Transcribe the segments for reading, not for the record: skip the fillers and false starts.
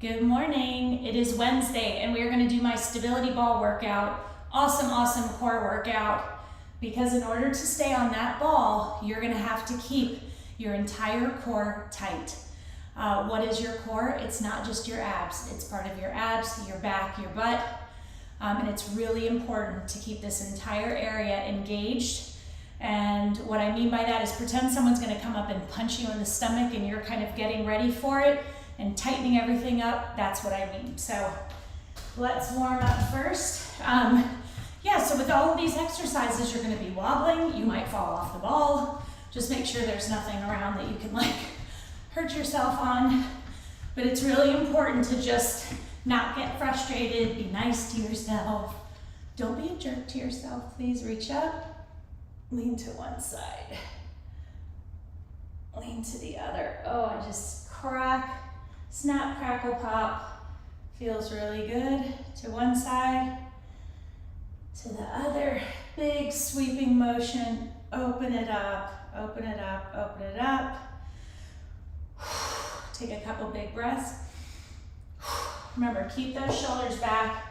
Good morning. It is Wednesday and we are going to do my stability ball workout. Awesome core workout, because in order to stay on that ball, you're going to have to keep your entire core tight. What is your core? It's not just your abs. It's part of your abs, your back, your butt. And it's really important to keep this entire area engaged. And what I mean by that is pretend someone's going to come up and punch you in the stomach and you're kind of getting ready for it and tightening everything up. That's what I mean. So let's warm up first. So with all of these exercises, you're going to be wobbling. You might fall off the ball. Just make sure there's nothing around that you can hurt yourself on. But it's really important to just not get frustrated. Be nice to yourself. Don't be a jerk to yourself. Please reach up, lean to one side, lean to the other. Oh, I just crack, snap, crackle, pop. Feels really good. To one side, to the other. Big sweeping motion. Open it up, open it up, open it up. Take a couple big breaths. Remember, keep those shoulders back.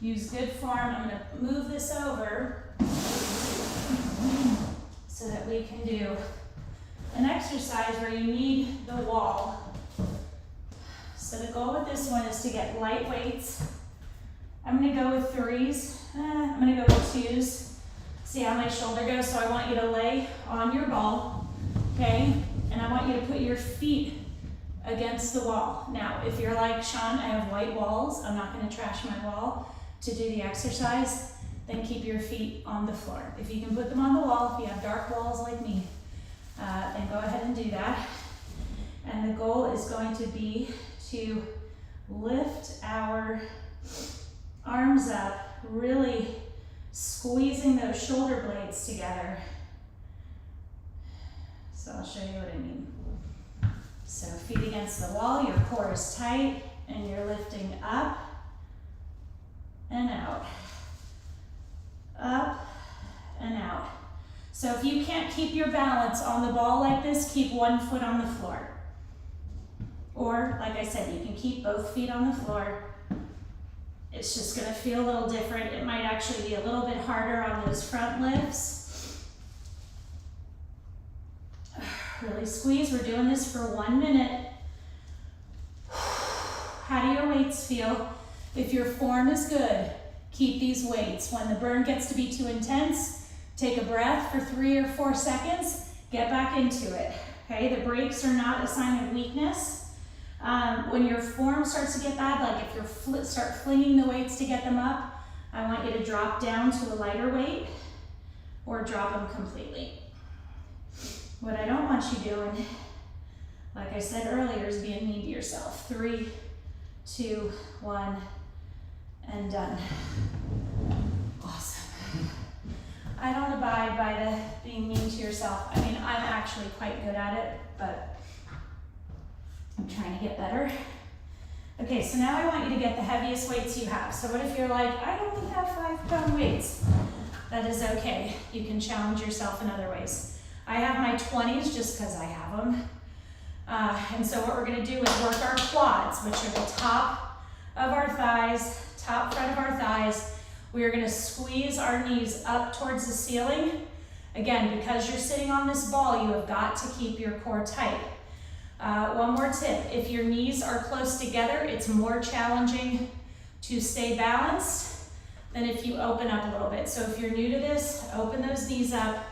Use good form. I'm going to move this over so that we can do an exercise where you need the wall. So the goal with this one is to get light weights. I'm going to go with threes. I'm going to go with twos. See how my shoulder goes? So I want you to lay on your ball, okay? And I want you to put your feet against the wall. Now, if you're like, Sean, I have white walls, I'm not going to trash my wall to do the exercise, then keep your feet on the floor. If you can put them on the wall, if you have dark walls like me, then go ahead and do that. And the goal is going to be to lift our arms up, really squeezing those shoulder blades together. So I'll show you what I mean. So feet against the wall, your core is tight, and you're lifting up and out, up and out. So if you can't keep your balance on the ball like this, keep one foot on the floor. Or, like I said, you can keep both feet on the floor. It's just gonna feel a little different. It might actually be a little bit harder on those front lifts. Really squeeze. We're doing this for 1 minute. How do your weights feel? If your form is good, keep these weights. When the burn gets to be too intense, take a breath for 3 or 4 seconds, get back into it. Okay, the breaks are not a sign of weakness. When your form starts to get bad, like if you start flinging the weights to get them up, I want you to drop down to a lighter weight or drop them completely. What I don't want you doing, like I said earlier, is being mean to yourself. 3, 2, 1, and done. Awesome. I don't abide by the being mean to yourself. I mean, I'm actually quite good at it, but I'm trying to get better. Okay, so now I want you to get the heaviest weights you have. So what if you're like, I only have 5-pound weights? That is okay. You can challenge yourself in other ways. I have my 20s just because I have them. And so what we're going to do is work our quads, which are the top of our thighs, top front of our thighs. We are going to squeeze our knees up towards the ceiling. Again, because you're sitting on this ball, you have got to keep your core tight. One more tip, if your knees are close together, it's more challenging to stay balanced than if you open up a little bit. So if you're new to this, open those knees up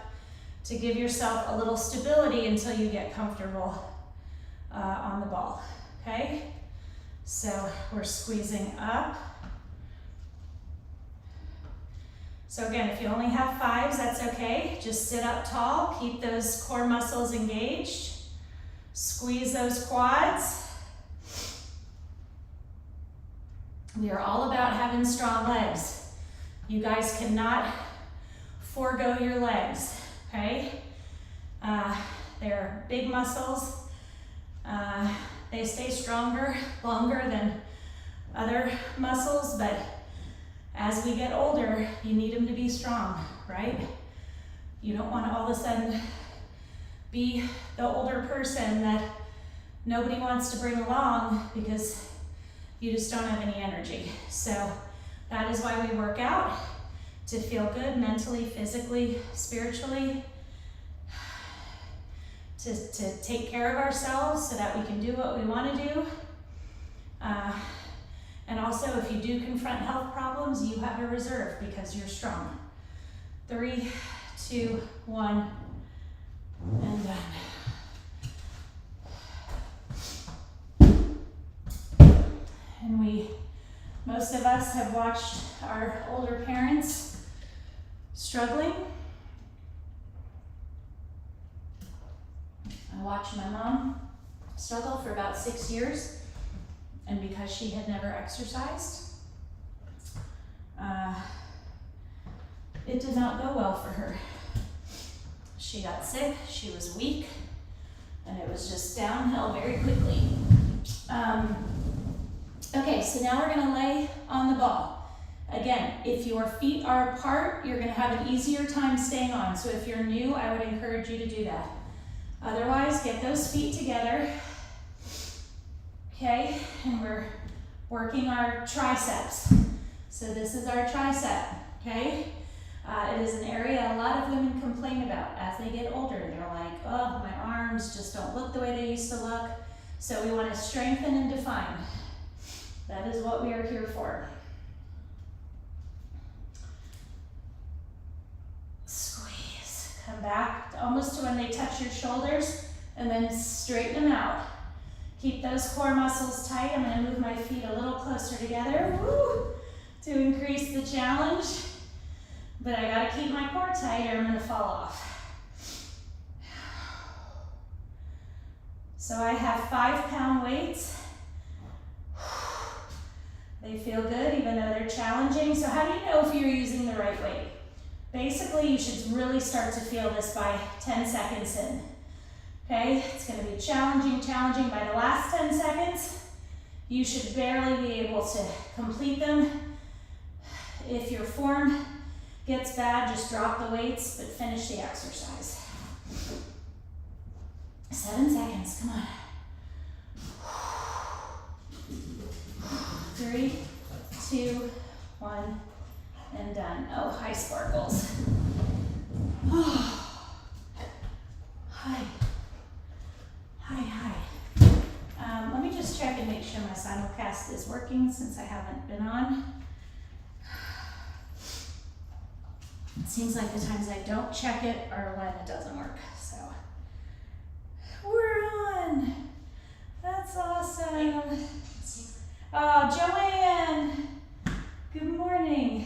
to give yourself a little stability until you get comfortable on the ball, okay? So we're squeezing up. So again, if you only have 5s, that's okay. Just sit up tall, keep those core muscles engaged. Squeeze those quads. We are all about having strong legs. You guys cannot forego your legs, okay? They're big muscles. They stay stronger, longer than other muscles, but as we get older, you need them to be strong, right? You don't want to all of a sudden be the older person that nobody wants to bring along because You just don't have any energy. So that is why we work out, to feel good mentally, physically, spiritually, to take care of ourselves so that we can do what we want to do. And also, if you do confront health problems, you have a reserve because you're strong. 3, 2, 1, and done. And most of us have watched our older parents struggling. I watched my mom struggle for about 6 years, and because she had never exercised, it did not go well for her. She got sick, she was weak, and it was just downhill very quickly. Okay, so now we're gonna lay on the ball. Again, if your feet are apart, you're gonna have an easier time staying on. So if you're new, I would encourage you to do that. Otherwise, get those feet together. Okay, and we're working our triceps. So this is our tricep, okay? It is an area a lot of women complain about as they get older. They're like, oh, my arms just don't look the way they used to look. So we want to strengthen and define. That is what we are here for. Squeeze. Come back almost to when they touch your shoulders, and then straighten them out. Keep those core muscles tight. I'm going to move my feet a little closer together, woo, to increase the challenge. But I got to keep my core tight or I'm going to fall off. So I have 5-pound weights. They feel good even though they're challenging. So how do you know if you're using the right weight? Basically, you should really start to feel this by 10 seconds in. Okay, it's going to be challenging. By the last 10 seconds, you should barely be able to complete them. If your form gets bad, just drop the weights, but finish the exercise. 7 seconds, come on. 3, 2, 1, and done. Oh, hi, Sparkles. Hi. Hi. Let me just check and make sure my simulcast is working since I haven't been on. It seems like the times I don't check it are when it doesn't work, so. We're on. That's awesome. Oh, Joanne. Good morning.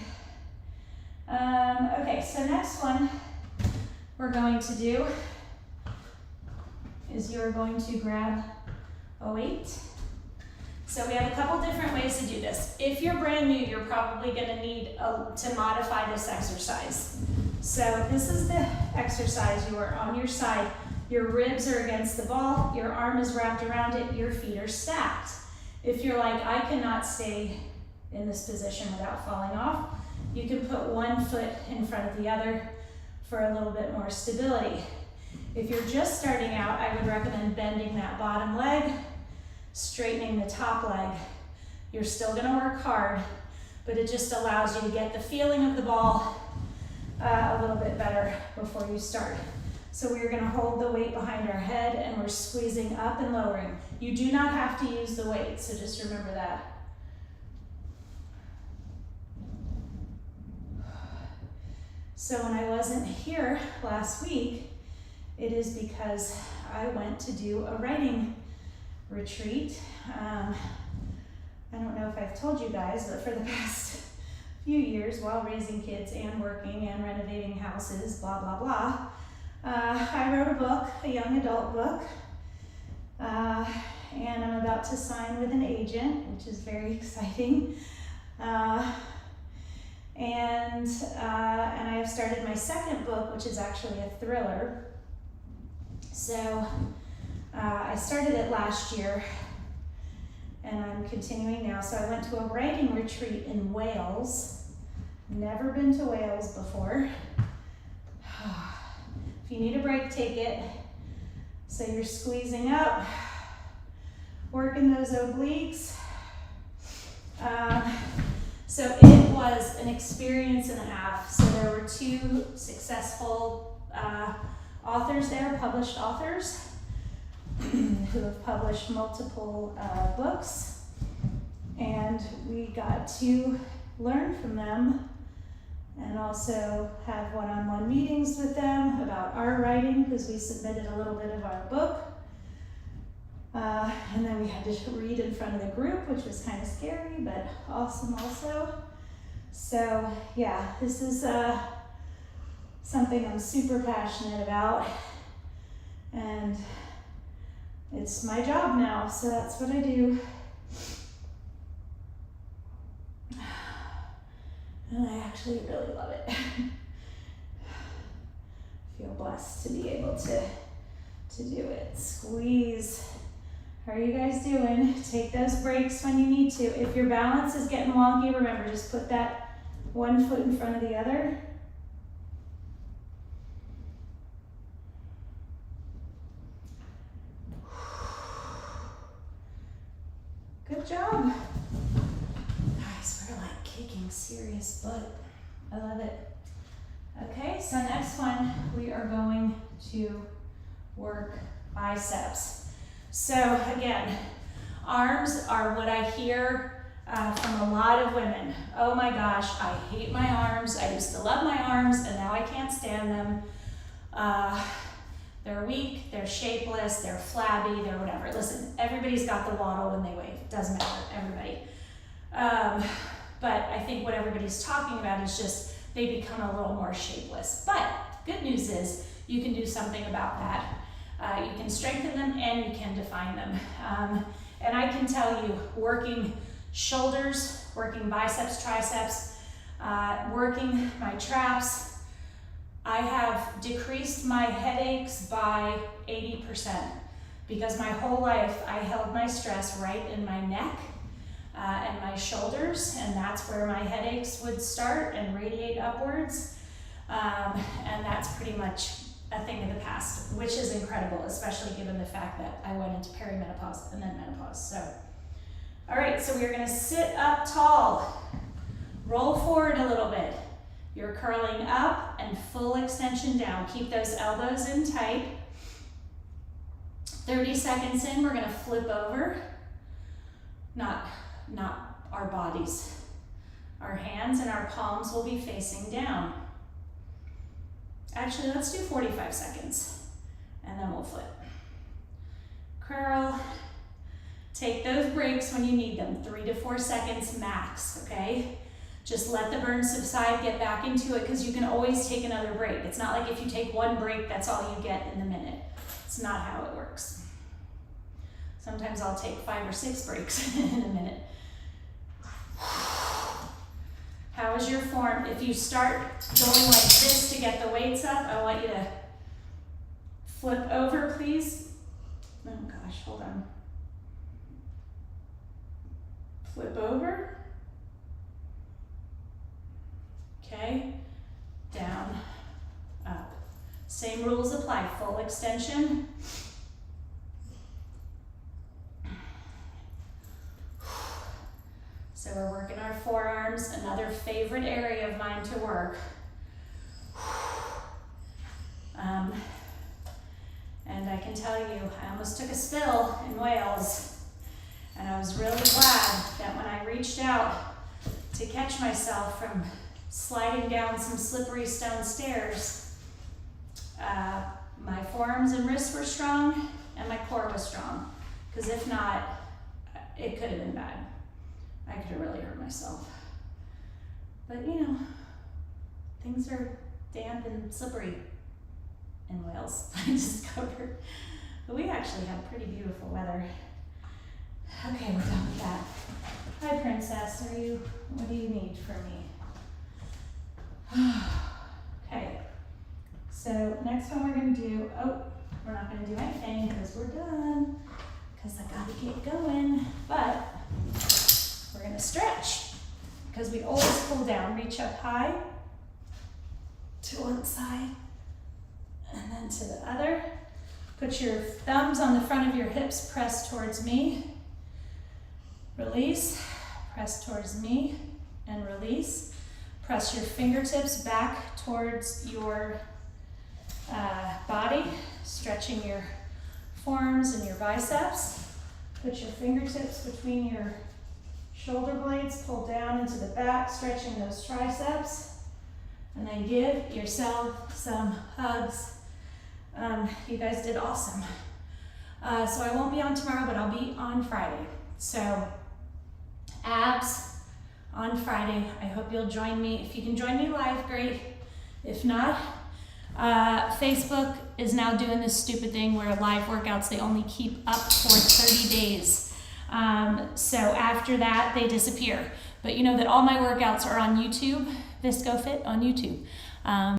Okay, so next one we're going to do is you're going to grab a weight. So we have a couple different ways to do this. If you're brand new, you're probably gonna need to modify this exercise. So this is the exercise. You are on your side, your ribs are against the ball, your arm is wrapped around it, your feet are stacked. If you're like, I cannot stay in this position without falling off, you can put one foot in front of the other for a little bit more stability. If you're just starting out, I would recommend bending that bottom leg, straightening the top leg. You're still gonna work hard, but it just allows you to get the feeling of the ball a little bit better before you start. So we're gonna hold the weight behind our head and we're squeezing up and lowering. You do not have to use the weight, so just remember that. So when I wasn't here last week, it is because I went to do a writing retreat. I don't know if I've told you guys, but for the past few years, while raising kids and working and renovating houses, blah, blah, blah, I wrote a book, a young adult book, and I'm about to sign with an agent, which is very exciting. And I have started my second book, which is actually a thriller. So I started it last year, and I'm continuing now. So I went to a writing retreat in Wales. Never been to Wales before. If you need a break, take it. So you're squeezing up, working those obliques. So it was an experience and a half. So there were 2 successful authors there, published authors, who have published multiple books. And we got to learn from them and also have one-on-one meetings with them about our writing, because we submitted a little bit of our book. And then we had to read in front of the group, which was kind of scary, but awesome also. So yeah, this is something I'm super passionate about, and it's my job now, so that's what I do. And I actually really love it. Feel blessed to be able to do it. Squeeze. How are you guys doing? Take those breaks when you need to. If your balance is getting wonky, remember, just put that one foot in front of the other. Good job. Guys, we're like kicking serious butt. I love it. Okay, so next one, we are going to work biceps. So again, arms are what I hear from a lot of women. Oh my gosh, I hate my arms. I used to love my arms and now I can't stand them. They're weak, they're shapeless, they're flabby, they're whatever. Listen, everybody's got the waddle when they wave. It doesn't matter, everybody. But I think what everybody's talking about is just they become a little more shapeless. But good news is you can do something about that. You can strengthen them and you can define them. And I can tell you, working shoulders, working biceps, triceps, working my traps, I have decreased my headaches by 80% because my whole life I held my stress right in my neck and my shoulders, and that's where my headaches would start and radiate upwards. And that's pretty much a thing of the past, which is incredible, especially given the fact that I went into perimenopause and then menopause. So, all right, so we're gonna sit up tall, roll forward a little bit. You're curling up and full extension down. Keep those elbows in tight. 30 seconds in, we're gonna flip over. Not our bodies. Our hands and our palms will be facing down. Actually, let's do 45 seconds and then we'll flip. Curl. Take those breaks when you need them, 3 to 4 seconds max, okay? Just let the burn subside, get back into it, because you can always take another break. It's not like if you take one break, that's all you get in the minute. It's not how it works. Sometimes I'll take 5 or 6 breaks in a minute. How is your form? If you start going like this to get the weights up, I want you to flip over, please. Oh gosh, hold on. Flip over. Okay, down, up. Same rules apply, full extension. So we're working our forearms, another favorite area of mine to work. And I can tell you, I almost took a spill in Wales, and I was really glad that when I reached out to catch myself from sliding down some slippery stone stairs, my forearms and wrists were strong and my core was strong, because if not, it could have been bad. I could have really hurt myself. But you know, things are damp and slippery in Wales, I discovered. But we actually have pretty beautiful weather. Okay, we're done with that. Hi, Princess. What do you need from me? Okay. So next one we're gonna do, we're not gonna do anything because we're done, because I gotta get going. But we're gonna stretch, because we always pull down. Reach up high to one side and then to the other. Put your thumbs on the front of your hips, press towards me. Release, Press towards me and release. Press your fingertips back towards your body, stretching your forearms and your biceps. Put your fingertips between your shoulder blades, pull down into the back, stretching those triceps. And then give yourself some hugs. You guys did awesome. So I won't be on tomorrow, but I'll be on Friday. So abs on Friday. I hope you'll join me. If you can join me live, great. If not, Facebook is now doing this stupid thing where live workouts, they only keep up for 30 days. So after that, they disappear. But you know that all my workouts are on YouTube, VSCO Fit on YouTube.